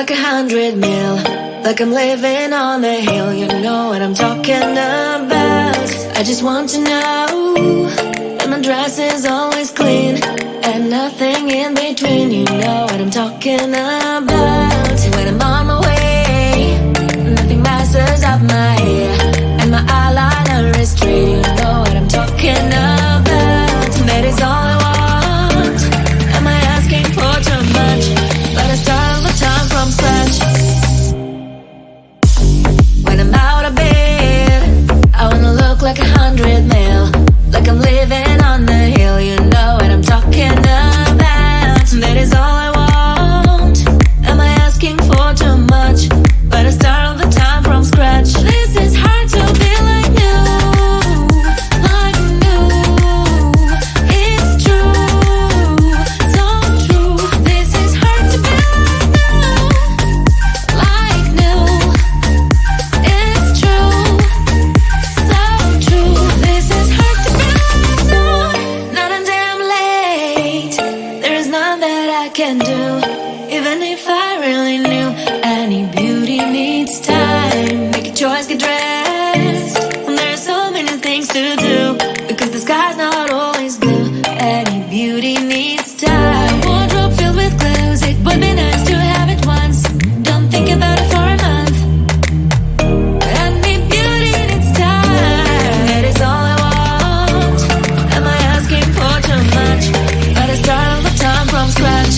like 100 mil, like I'm living on the hill. You know what I'm talking about. I just want to know that my dress is always clean and nothing in between. You know what I'm talking about. When I'm on my way, nothing messes up my hair, and my eyeliner is straight. You know what I'm talking about. That is all I want. Am I asking for too much? But I start all the time from scratch. When I'm out of bed, I wanna look like 100 mil, like I'm living on the hill. You know what I'm talking about. That is all I want. Am I asking for too much? But I start all the time from scratch. This is hard to be like you, like you. It's true, so true. This is hard to be like new, it's true, so true. This is hard to be not until I'm late. There is none that I can do, even if I really knew. Any beauty needs time. Make a choice, get dressed, and there are so many things to do, because the sky's not always blue. Any beauty needs time. A wardrobe filled with clothes, it would be nice to have it once. Don't think about it for a month. Any beauty needs time. That is all I want. Am I asking for too much? But I start all the time from scratch.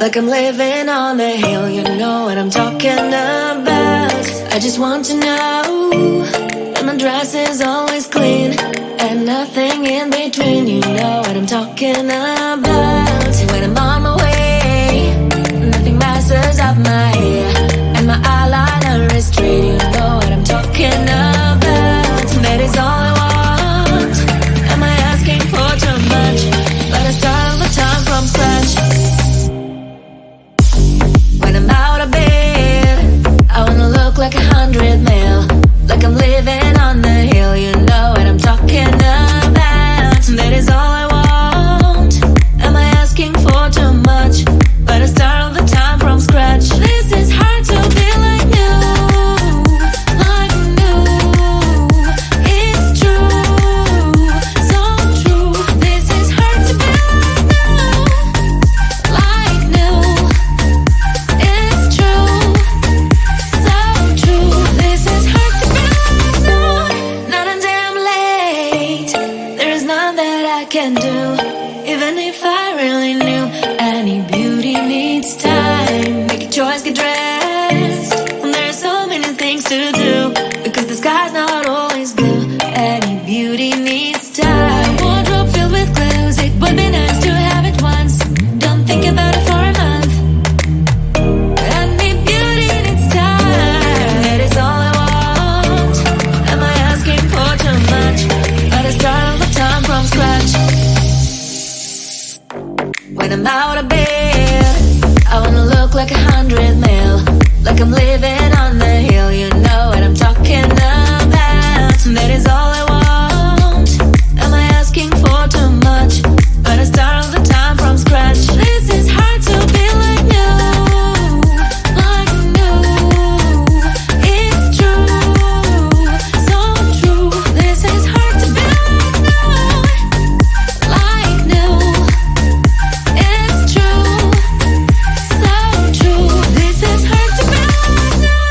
like I'm living on the hill. You know what I'm talking about. I just want to know that my dress is always clean and nothing in between. You know what I'm talking about. When I'm on my way, nothing messes up my hair, and my eyeliner is straight. You know what I'm talking about. That is all I want. Am I asking for too much? But I start all the time from scratch. When I'm out of bed, I wanna look like 100 mil, like I'm living on the hill. You know what I'm talking about. That is all I want. Am I asking for too much? But I start all the time from scratch. This is hard to be like new, like new. It's true, so true. This is hard to be like new, it's true, so true. This is hard to be like new. Not a damn late. There is none that I can do. Even if I really knew, any beauty needs time. Make a choice, get dressed. And there are so many things to do, because the sky's not always blue. Any beauty needs time. Wardrobe filled with clothes, it would be nice to have it once. Don't think about it for a month. Any beauty needs time. That is all I want. Am I asking for too much? But I start all the time from scratch. When I'm out of bed, I wanna look like 100 mil, like I'm living on the hill. You know what I'm talking about. That is all I want. Am I asking for too much? But I start all the time from scratch. This is hard to be like new, like new. It's true, so true. This is hard to be like new. It's true, so true. This is hard to be like new.